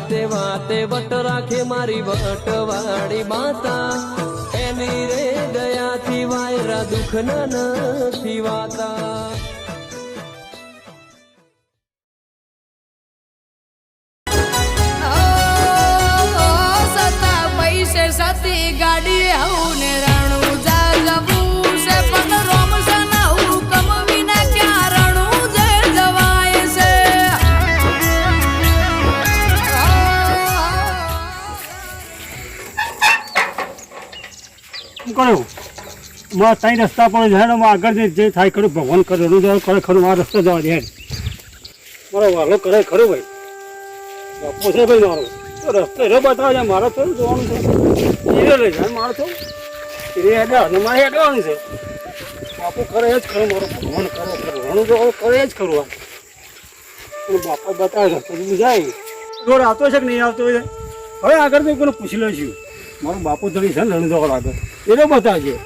વાતે વાતે વટ રાખે મારી વટવાળી માતા એની રે દયાથી વાયરા દુઃખ નથી વાતા સતી ગાડી આવું ને રણું જા જવું છે પણ રોમ સના હુકમ વિના ક્યાં રણું જે જવાય છે કરું માં ત્રણ રસ્તા પણ હેડ આગળ જે થાય ખરું ભગવાન કરે કરે ખરું આ રસ્તો જવા દે હેડ મારો વાલો કરે ખરું ભાઈ બાપુ છે ભાઈ મારો રસ્તો એરો બતાવજે મારે થોડું જોવાનું છે એ લઈ જાય મારે તો એ હેડે અને મારે હેડવાનું છે બાપુ કરે એ જ ખરું મારો ભગવાન કરે ખરું ઘણું જો કરે એ જ ખરું આ બાપા બતાવે છે પછી જાય રોડ આવતો છે કે નહીં આવતો હોય હવે આગળ તો કોને પૂછી લઈશું મારો બાપુ ધડી છે ને રણું આગળ એનો બતાવજે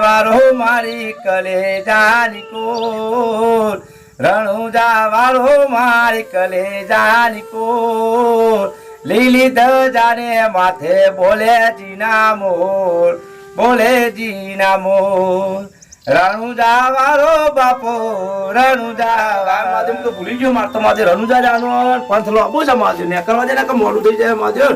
વારો મારી કલેજાની કોર રણુજા વારો મારી કલેજાની કોર લીલી ધજાને માથે બોલે જીના મોર બોલે જીના મોર રણુજા વારો બાપો રણુજા માધે હું તો ભૂલી ગયો મારે તો માધે રણુજા જાનો પંથ લાંબો છે માધે ને કરવા દે ને કે મોડું થઈ જાય માધે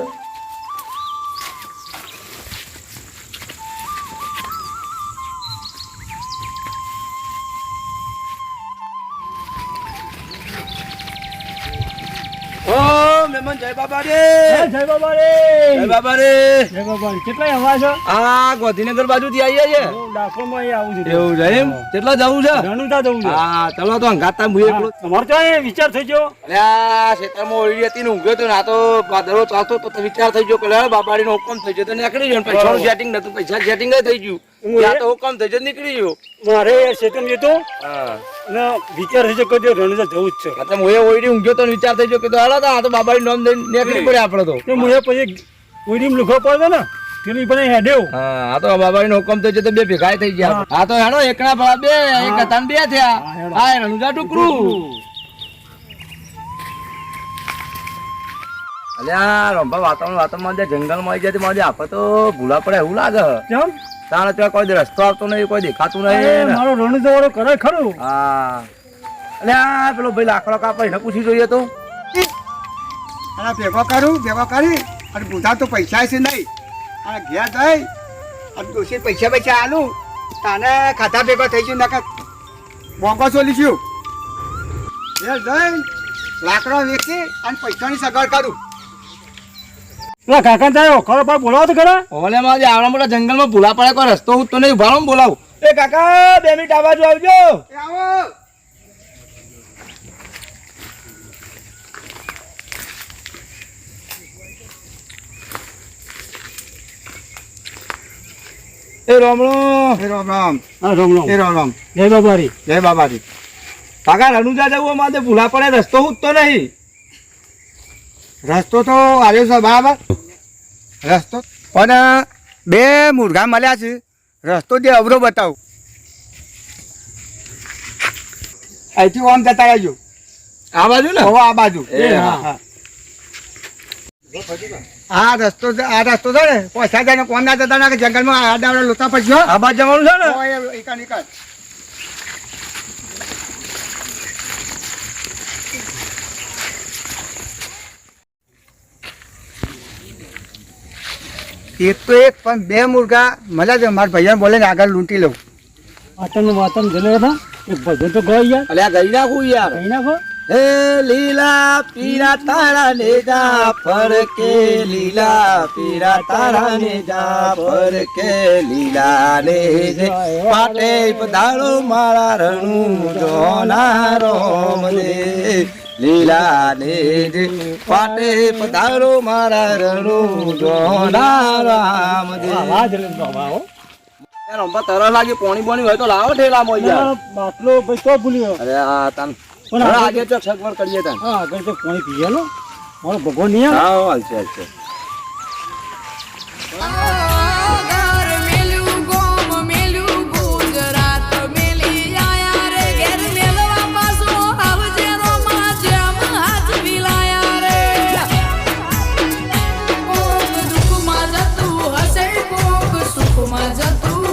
મહેમાન જય બાબા રે જય બાબા રે જય બાબા રે જય બાબા રે કેટલા અવાજ છે આ ગોધીનગર બાજુથી આવીએ છે ડાકોરમાં અહીં આવું છે એવું છે એમ કેટલા જવું છે રણુજા જવું છે હા ચલો તો અંગાતા મુએ એકલો તમારો તો એ વિચાર થઈ ગયો અલે આ ખેતરમાં ઓળી હતી ને ઊંઘ્યો તો ના તો પાદરો ચાલતો તો વિચાર થઈ ગયો કે લે બાબાડીનો હુકમ થઈ ગયો તો નીકળી ગયો પૈસાનું સેટિંગ નતું પૈસા સેટિંગ થઈ ગયું યા તો હુકમ થઈ ગયો નીકળી ગયો મારે ચેતન તો હા અને વિચાર થઈ ગયો કે રણુજા જવું જ છે એટલે મુએ ઓળી ઊંઘ્યો તો વિચાર થઈ ગયો કે તો હાલો આ તો બાબાડી નામ દઈને નીકળી પડે આપણે તો મુએ પછી ઓઈડીમ લખો પડે ને પેલી પણ હેડ્યો હા આ તો બાબાડીનો હુકમ થઈ ગયો તો બે ભેગા થઈ ગયા આ તો હેડો એકના ભળા બે એક હતા બે થયા આ રણુજા ટુકડું અલ્યા રંભા વાતાવરણ જે જંગલમાં આવી જાય મારે આપણે તો ભૂલા પડે એવું લાગે કેમ તાણે ત્યાં કોઈ રસ્તો આવતો નહીં કોઈ દેખાતું નહીં મારો રણુજા વાળો કરે ખરું હા અલ્યા પેલો ભાઈ લાકડો કાપે એને પૂછી જોઈએ તો અને ભેગો કરી અને બુધા તો પૈસા છે નહીં અને ઘેર જઈ અને દોષી પૈસા આલું તાને ખાતા ભેગો થઈ ગયું નકર મોંઘો ચોલીશું ઘેર જઈ લાકડો વેચી અને પૈસાની સગવડ કરું પેલા કાકા થાય ખરો ભાઈ બોલાવો તો ખરા ઓલે માં આવડા મોટા જંગલમાં ભૂલા પડે કોઈ રસ્તો તો નહીં ઉભાડો બોલાવું એ કાકા 2 મિનિટ આ બાજુ આવજો આવો એ રામ રામ રામ રામ હા રામ રામ રામ રામ જય બાબારી જય બાબાજી કાકા રણુજા જવું અમારે ભૂલા પડે રસ્તો તો નહીં રસ્તો તો આવ્યો છે બરાબર રસ્તો પણ 2 મુર્ગા મળ્યા છે રસ્તો જે અવરો બતાવું અહીંથી ઓમ જતા રહેજો આ બાજુ ને આ બાજુ આ રસ્તો છે ને પૈસા જાય કોણ ના જતા ના કે જંગલમાં આડા લોતા પછી આ બાજુ જવાનું છે ને નીકળ એક તો એક પણ 2 મુર્ગા મળ્યા છે મારા ભૈયા બોલે આગળ લૂંટી લઉં વાતન જલે હતા એક ભજન તો ગઈ યાર અલ્યા ગઈ નાખું યાર કઈ નાખો હે લીલા પીરા તારા ને જા ફરકે લીલા પીરા તારા ને જા ફરકે લીલા ને જે પાટે પધારો મારા રણુ જોના રોમ ને લીલા ને જે પાટે પધારો મારા રણુ જોના રામ દે આવાજ લે બાબા રંભા તરસ લાગી પાણી બોણી હોય તો લાવો ઠેલામાં યાર બાટલો ભાઈ તો ભૂલ્યો અરે આ તન પણ હવે આજે આજે તો સગવડ કરીએ તાન હા આગળ તો પાણી પીએ લો મારો ભગવાન નહીં આવે હા હાલશે હાલશે ઘર મેલ્યું ગોમ મેલ્યું ગુજરાત મેલી આયા રે ઘેર મેલવા પાછો આવજે રોમા જેમ હાથ મિલાયા રે કોક દુઃખમાં જતું હશે કોક સુખમાં જતું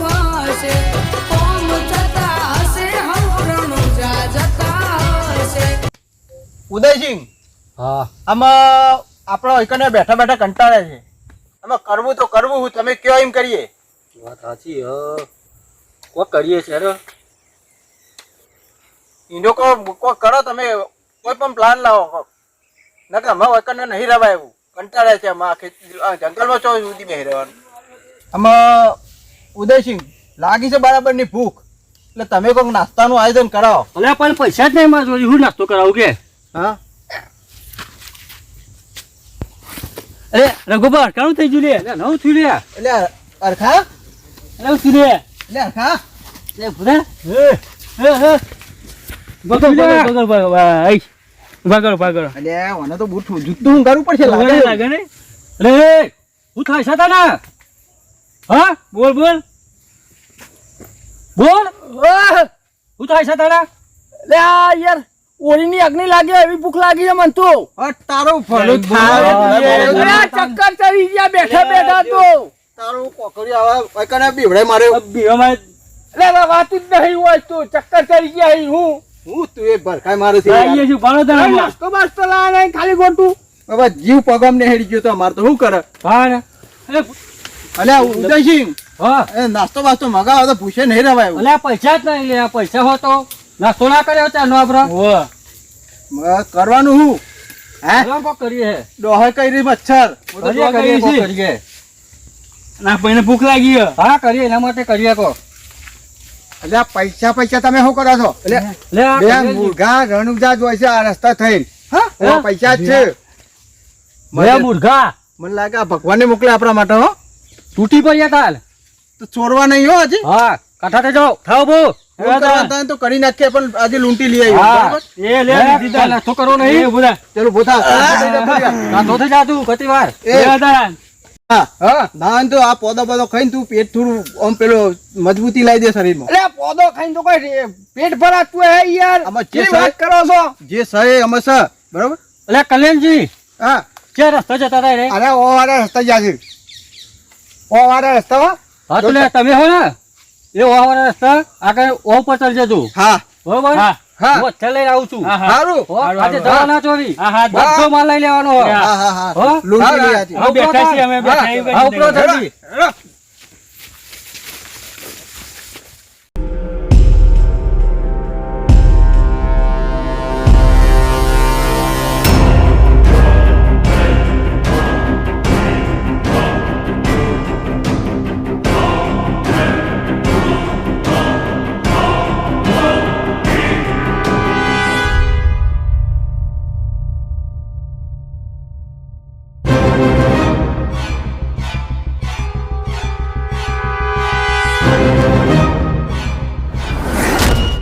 હશે કોમ જતા હશે હવરણું જતા હશે. ઉદયસિંહ હા આમાં આપણો એકને બેઠા બેઠા કંટાળે છે. આમાં કરવું તો કરવું હું તમે કયો એમ કરીએ. વાત સાચી કોક કરીએ છે રે ઈનો કો કરો તમે કોઈ પણ પ્લાન લાવો કોક. નકર અમે એકને નહીં રહેવાય એવું કંટાળે છે આમાં આ જંગલમાં ચો સુધી બેહી રહેવાનું. આમાં ઉદયસિંહ લાગી છે બરાબરની ભૂખ એટલે તમે કોઈક નાસ્તાનું આયોજન કરાવો. અલે પણ પૈસા જ નહીં મારા જોડે હું નાસ્તો કરાવું કે હા અરે રઘુબર કાણું થઈ ગયું લે નવું થયું લે એટલે અરખા નવું થયું લે એટલે અરખા લે ભૂરા બગર એટલે મને તો બૂટ જૂતું હું કરવું પડશે લાગે લાગે ને અરે હું થાય છે તને હા બોલ બોલ બોલ હું થાય છે તને લે આ યાર ઓળીની અગ્નિ લાગે એવી ભૂખ લાગી છે મન તો તારું ફળું થાય ચક્કર ચડી ગયા બેઠા બેઠા તો તારું કોકરી આવા કને બીવડે મારે બીવામાં લે વાત જ નહીં હોય તો ચક્કર ચડી ગયા હું તું એ ભરખાય મારે છે આઈએ છું ભાડો તને નાસ્તો બાસ્તો લાવે નહીં ખાલી ગોટું હવે જીવ પગમ ને હેડી ગયો તો અમાર તો શું કરે ભાડ અરે અલે ઉદયસિંહ હા એ નાસ્તો બાસ્તો મગાવો તો પૂછે નહીં રવાય અલે આ પૈસા જ નહીં લે આ પૈસા હો તો નાસ્તો ના કર્યો ત્યાં નો આપડે કરવાનું હું હે કોક કરીએ હે ડોહે કરી મચ્છર કરીએ, કરીએ છીએ. કરીએ ના ભાઈને ભૂખ લાગી હે હા કરીએ એના માટે કરીએ કો એટલે આ પૈસા તમે શું કરો છો એટલે લે આ બે કરીએ છીએ. મુર્ગા રણુજા જ હોય છે આ રસ્તા થઈ હા હા? પૈસા જ છે લે મુર્ગા મને લાગે આ ભગવાનને મોકલે આપણા માટે હો તૂટી પડ્યા તાલ તો ચોરવા નહીં હો હજી હા કાઠા તે જાઓ થાવ બો ફોન કરવા હતા તો કરી નાખીએ પણ આજે લૂંટી લઈ આવી હા બરાબર? એ લે દીધા નાસ્તો કરો નહીં બોલા ચલો બોથા કાઠો થઈ જા તું કતી વાર એ. હા ના તો આ પોદો પોદો ખાઈને તું પેટ થોડું આમ પેલો મજબૂતી લાવી દે શરીરમાં એટલે પોદો ખાઈને તો કોઈ પેટ ભરાતું હે યાર આમાં જે કેવી સાહેબ- વાત કરો છો જે સહે અમે સ બરાબર એટલે કલ્યાણજી હા કે રસ્તો જતા હતા રે અરે ઓ વાળા રસ્તા જ્યાં છે ઓ વાળા રસ્તા હો હા તો લે તમે હો ને એ ઓવાળા રસ્તા આગળ ઓ પર ચડજે તું હા બરોબર હા. હું અત્યારે લઈને આવું છું સારું હો, આજે જવા ના ચોરી બધો માલ લઈ લેવાનો હો. હા હા હા હો? લૂંટી લઈ આવી હા, બેઠા છીએ અમે, બેઠા છીએ. હા, ઉપરો ચડી.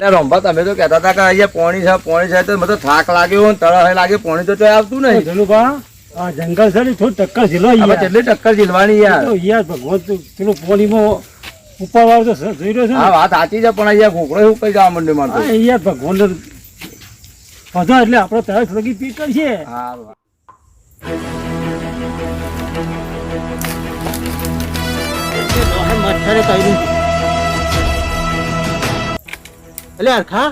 રંભા તમે તો કહેતા હતા કે અહીંયા પોણી છે તો મને તો થાક લાગ્યો ને તળાવ લાગે પોણી તો ચોય આવતું નહીં ધનુભા, આ જંગલ છે ને થોડું ટક્કર ઝીલો હવે યાર. કેટલી ટક્કર ઝીલવાની યાર તો યાર ભગવાન તું પેલું પોલીમાં ઉપર વાળો તો જોઈ રહ્યો છે હા ને? વાત સાચી છે પણ અહીંયા ઘોકડો એવું કઈ જવા માંડ્યો મારતો હા, યાર ભગવાન બધો એટલે આપણે તરત લગી પી કરીએ. હા મચ્છરે કર્યું એટલે અરખા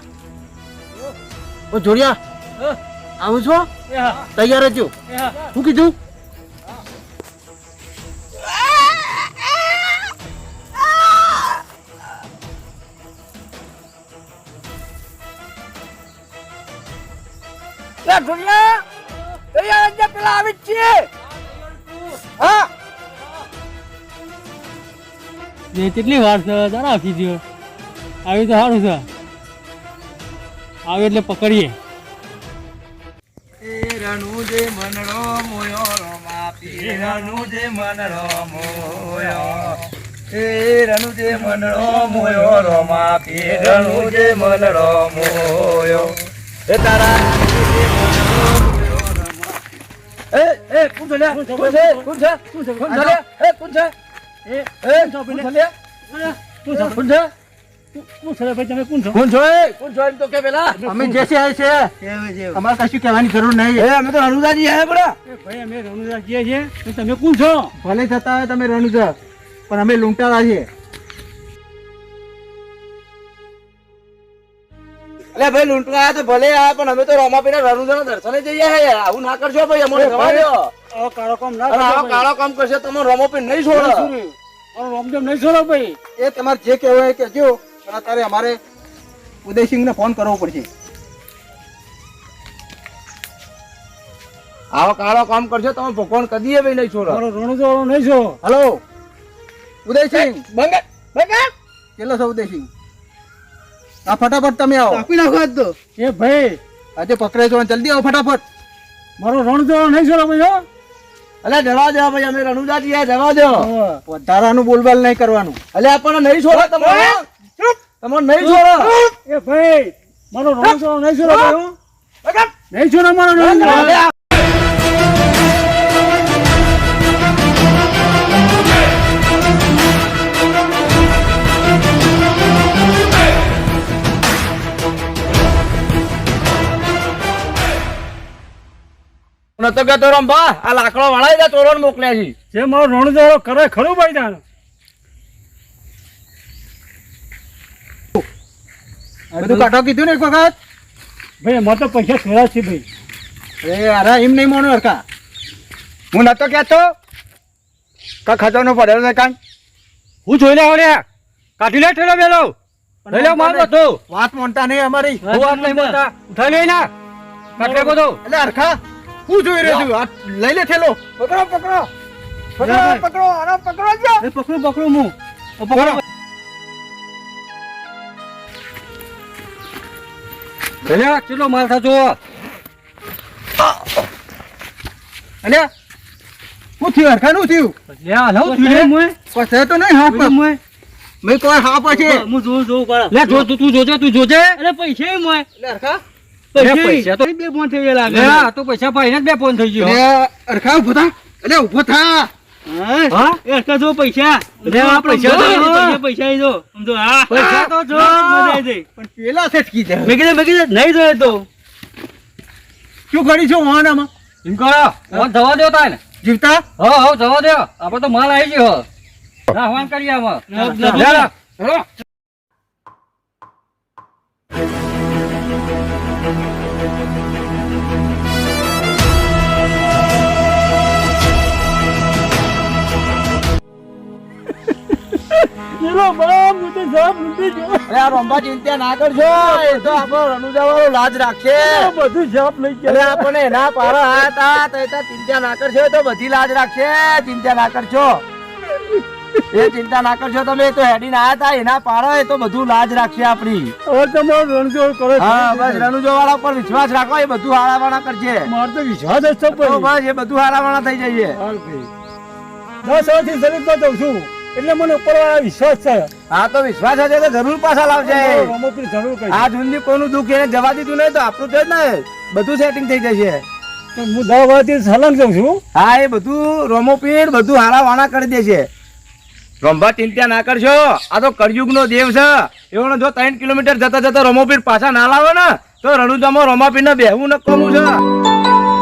ઓ જોડિયા આવું છો તૈયાર જ છો શું કીધું પેલા આવી જ છીએ હા કેટલી વાર છે જરા આપી દો. આવી તો સારું છે, આવે એટલે પકડીએ. રણુ જે મનડો મોયો રોમા પી રણુ જે મનડો મોયો એ રણુ જે મનડો મોયો રોમા પી રણુ જે મનડો મોયો એ તારા એ કોણ છે લે? કોણ છે? કોણ છે? કોણ છે લે? એ કોણ છે? એ કોણ છે લે? કોણ છે? શું છે ભાઈ તમે કોણ છો? કોણ છો એ? કોણ છો એમ તો કે પેલા? અમે જે છે એ છે. અમારે કશું કહેવાની જરૂર નહીં. એ અમે તો રણુજાજી આયા બડા. એ ભાઈ અમે રણુજા જઈએ છીએ તો તમે કોણ છો? ભલે થતા હોય તમે રણુજા, પણ અમે લૂંટારા છીએ. અલે ભાઈ લૂંટવા તો ભલે આ, પણ અમે તો રોમાપીના રણુજાના દર્શને જઈએ હે યાર. આવું ના કરશો ભાઈ, અમને જવા દો. આવો કાળો કામ ના અને કરજો આવો ભાઈ. કાળો કામ કરશે તમે રોમાપી નહીં છોડો. મારો રામદેવ નહીં છોડો ભાઈ. એ તમારે જે કહેવું હોય એ કહેજો, પણ અત્યારે અમારે ઉદયસિંહને ફોન કરવો પડશે. આવો કાળો કામ કરશો તમે ભગવાન કદીએ ભાઈ નહીં છોડો. મારો રણુજો નહીં છો. હલો ઉદયસિંહ, બંગા બંગા કેટલો છો ઉદયસિંહ? આ ફટાફટ તમે આવો. આપી નાખો આજ તો. એ ભાઈ આજે પકડાઈ છો, જલ્દી આવો ફટાફટ. મારો રણુજો નહીં છોડો ભાઈ હો. અલે જવા દો ભાઈ, અમે રણુજા છીએ, જવા દો. વધારાનું બોલબાલ નહીં કરવાનું. અલે આપણને નહીં છોડો તમે. તમને નહીં છોડો. એ ભાઈ મારો રણુજો નહીં છોડો ભાઈ હો. નહીં છોડો મારો રણુજો. અલે આ નતો કેતો રંભા, આ લાકડો વળાઈ દે, ચોરોને મોકલ્યા છે. જે મારો રણુજો કરે ખરું ભાઈ તાન. બધું કાઢો કીધું ને એક વખત. ભાઈ અમારે તો પૈસા છોડા છે ભાઈ. એ અરે એમ નહીં માનો હરકા. હું નતો કહેતો કે ખજાનો પડેલો છે કાન. હું જોઈ લે ઓલ્યા કાઢી લે ઠેલો બેલો. લઈ લે માર બધું. વાત માનતા નહીં અમારી. હું વાત નહીં બોલતા. ઉઠાઈ લે ના કાઢે બધું. એટલે હરખા હું જોઈ રહ્યો છું. આ લઈ લે થેલો. પકડો પકડો પકડો પકડો આનો પકડો જો. એ પકડું પકડું હું પકડો. ભલે કેટલો માલ થતો. અલ્યા શું થયું હરખા? નું થયું? લે લઉં તું લે મોય. પછી તો નહીં હાથ પર. મોય મેં કોઈ હા પછી. હું જોઉં પાડા. લે જો તું જોજે. અરે પૈસા મોય. એટલે હરખા પૈસા તો બે ફોન થઈ ગયા લાગે. લે તો પૈસા પાઈને જ બે ફોન થઈ ગયો. એટલે હરખા ઉભો થા. એટલે ઉભો થા. હા એ જો પૈસા. લે આ પૈસા જો સમજો. હા પૈસા તો જો મજા આવી જાય. પણ પેલા છે જ કીધે. મેં કીધું નહીં જોઈએ તો શું કરી છો વાહનામાં? એમ કરો ફોન જવા દો તાને. જીવતા? હા જવા દો. આપણે તો માલ આવી ગયો. ના ફોન કરીએ આમાં. અરે આ રંભા ચિંતા ના કરશો, એ તો આપણો રણુજા વાળો લાજ રાખશે. બધું જાપ લઈ અરે આપણને એના પારા હતા તો એ તો ચિંતા ના કરશો, એ તો બધી લાજ રાખશે. ચિંતા ના કરશો, એ ચિંતા ના કરશો તમે. એ તો હેડીને આયા હતા, એના પારા એ તો બધું લાજ રાખશે આપણી. હવે તમારો રણજો કરે. હા બસ રણુજો વાળા પર વિશ્વાસ રાખો, એ બધું હારાવાળા કરશે. મારે તો વિશ્વાસ જ છે તો બસ એ બધું હારાવાળા થઈ જઈએ. 10 વર્ષથી શરીરમાં જઉં છું એટલે મને ઉપરવાળા વિશ્વાસ છે. હા તો વિશ્વાસ હશે તો જરૂર પાછા લાવશે. રમોપીર જરૂર કરી. આ જૂનથી કોઈનું દુઃખ એને જવા દીધું નહીં તો આપણું છે જ ને બધું સેટિંગ થઈ જશે. તો હું 10 વર્ષથી સલંગ જઉં છું. હા એ બધું રોમોપીડ બધું હારા વાણા કરી દેશે. રંભા ચિંતા ના કરશો, આ તો કળયુગ નો દેવ છે. એવો જો 3 કિલોમીટર જતા જતા રોમોપીડ પાછા ના લાવે ને તો રણુજામાં રોમાપીડ ને બેહવું નકોમું છે.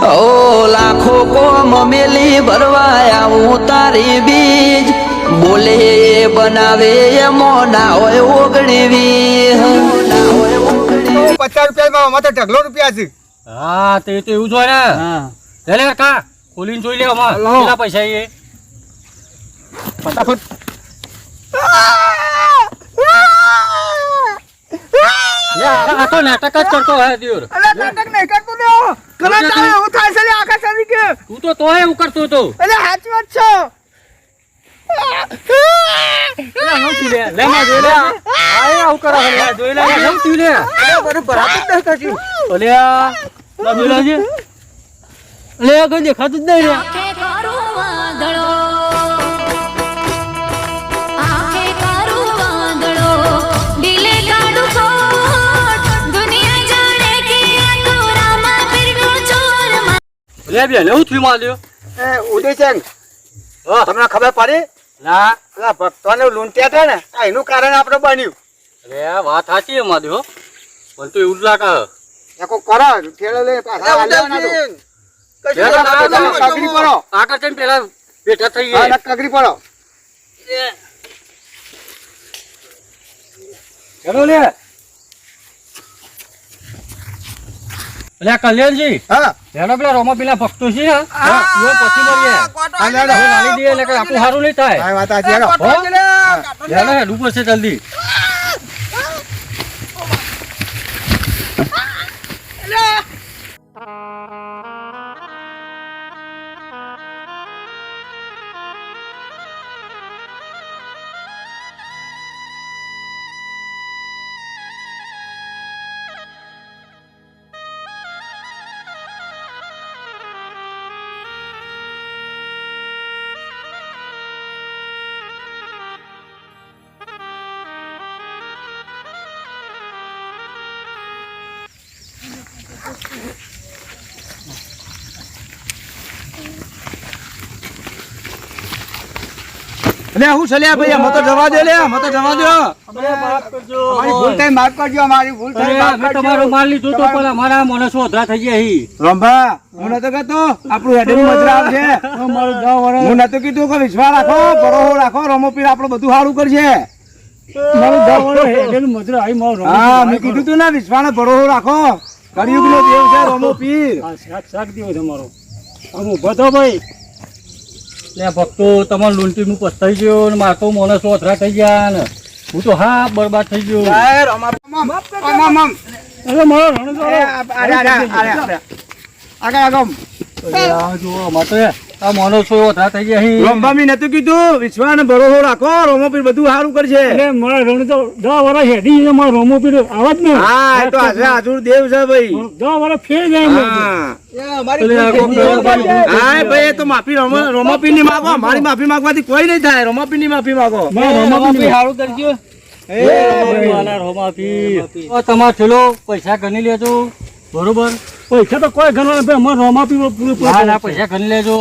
ઓ લાખો કોમ મેલી ભરવાયા હું તારી બીજ બોલે બનાવે એમો ના હોય ઓગણીવી. 50 રૂપિયામાં અમારે તો ઢગલો રૂપિયા છે. હા તે તો એવું જોઈએ ને. લે કા ખોલીને જોઈ લે અમાર કેટલા પૈસા એ. ફટાફટ આ તો નાટક જ કરતો હે દિયોર. અરે નાટક નહીં કરતો દેવો. ગલત આવે એવું થાય છે લે આખા શરીર કે. તું તો તોય એવું કરતો હતો. અરે સાચી વાત છે. લે માં જોઈ લે. આ આવું કરે લે જોઈ લે કેમ તું લે. બધું બરાબર જ નહીં થતું. ઓલે આ જોઈ લેજે. લે આ કઈ દેખાતું જ નહીં રે. આંખે કરું વાંદળો, આંખે કરું વાંદળો, દિલે કાઢું ખોટ, દુનિયા જાણે કે આ લે બે ને હું થયું માલ્યો એ ઉદયસિંહ હા. તમને ખબર પડી ના પેલા ભક્તોને લૂંટ્યા હતા ને આ એનું કારણ આપણે બન્યું અરે આ વાત સાચી અમારી હો પણ તો એવું જ લાગે એકો કરો ઠેલો લઈ પાછા હાલ્યા ના તો. કગરી પડો આગળ જઈને પેલા બેઠા થઈ હા ગયા કગરી પડો ચલો લે અલ્યા કલ્યાણજી હા એનો પેલા રોમાપીના ભક્તો છે ને હા. ઈઓ પછી મળીએ હા, લે, લે. હવે લાવી દઈએ એટલે કઈ આપણું સારું નહીં થાય આ વાત સાચી હેડો. હેલો હેડ ઉપર છે જલ્દી અલ્યા હું ચલ્યા ભાઈ અમે તો જવા દે લે અમે તો જવા દો અમારી ભૂલ થઈ માફ કરજો અમારી ભૂલ થઈ અરે, માફ મેં કરજો. તમારો માલ લીધો તો પણ અમારા માણસો અધરા થઈ ગયા હી રંભા હું નતો કહેતો આપણું હેડેનું મજરા આવશે મારું 10 વર્ષ હું નતું કીધું કે વિશ્વાસ રાખો ભરોસો રાખો રમોપીર આપણું બધું સારું કરશે મારું 10 વર્ષ હેડેલું મજૂર આવી મારું હા મેં કીધું તું ને વિશ્વાસ ભરોસો રાખો કળિયુગનો દેવ છે રમોપીર શાક દિવસ અમારો આમ ઉભો થો ભાઈ લે ભક્તો તમારે લૂંટી હું પસ્તાઈ ગયો ને મારે તો માણસો અધરા થઈ ગયા ને હું તો હા બરબાદ થઈ ગયો આમ, આમ. અરે મારો રણજો એ, અરે. આગળ આગળ આ જુઓ અમારે તો આ માણસો અધરા થઈ ગયા હી રંભા મેં નતું કીધું વિશ્વાસ ભરોસો રાખો રમોપીર બધું સારું કરશે એટલે મારા રણજો 10 વર્ષ હેડી છે મારો રોમો પીડો આવા જ ને હા એ તો આજે હાજર દેવ છે ભાઈ 10 વર્ષ ફેર જાય એમ લાગે. હા એટલે આ કોક કરવા પાડી. હા ભાઈ એ તો માફી રમોપીર ની માંગો મારી માફી માંગવાથી કોઈ નહીં થાય રમોપીર ની માફી માંગો મારા રોમાપી હારું કરજો મારા રોમાપી. ઓ, તમારે છેલ્લો પૈસા ગણી લેજો બરોબર પૈસા તો કોઈ ગણવા નહીં અમારે રોમાપી ના ના પૈસા ગણી લેજો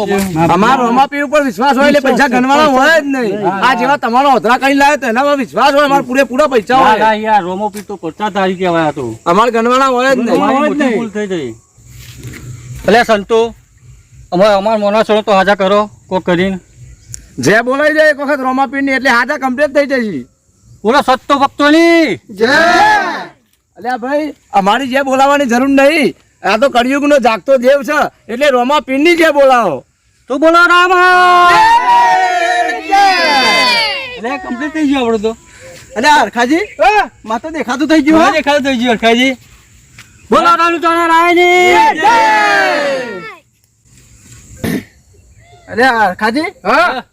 અમારો રમાપીર ઉપર વિશ્વાસ હોય એટલે પૈસા ગણવાના હોય જ નહીં આ જેવા તમારો અધરા કરી લાવ્યો તો એનામાં વિશ્વાસ હોય અમારે પૂરેપૂરા પૈસા ના, હોય ના, યાર રોમાપી તો પચાસ તારી કહેવાય આ તો અમારે ગણવાના હોય જ નહીં તમારી મોટી ભૂલ થઈ ગઈ એટલે સંતો અમારા મોના તો હાજા કરો કોક કરીને જે બોલાઈ જાય એક વખત રમાપીર ની એટલે હાજા કમ્પ્લીટ થઈ જશે બોલો સત્તો ભક્તો ની અલ્યા ભાઈ અમારી જે બોલાવવાની જરૂર નહીં આ તો કળિયુગ નો જાગતો દેવ છે એટલે રમાપીર ની જે બોલાવો તો બોલો રામ એટલે કમ્પ્લીટ થઈ ગયું આપણે તો અરે હરખાજી માં તો દેખાતું થઈ ગયું હા, દેખાતું થઈ ગયું અરખાજી બોલો રામ ચાણા રાયની અરે હરખાજી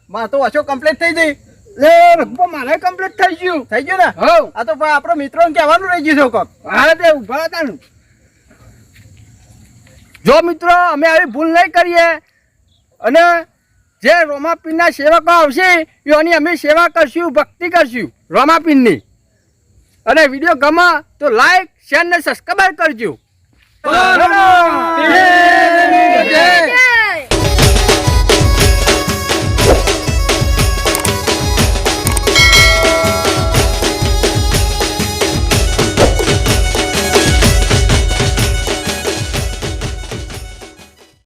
માં તો વાંચો કમ્પ્લીટ થઈ ગઈ લે રઘુપા મારે કમ્પ્લીટ થઈ ગયું ને આ તો ભાઈ આપણો મિત્રો કહેવાનું રહી ગયું છે કોક હા તે ઉભા હતા ને જો મિત્રો અમે આવી ભૂલ નહીં કરીએ અને જે રોમાપીરના સેવકો આવશે એની અમે સેવા કરશું ભક્તિ કરશું રોમાપીરની અને વિડીયો ગમે તો લાઈક શેર ને સબસ્ક્રાઇબ કરજો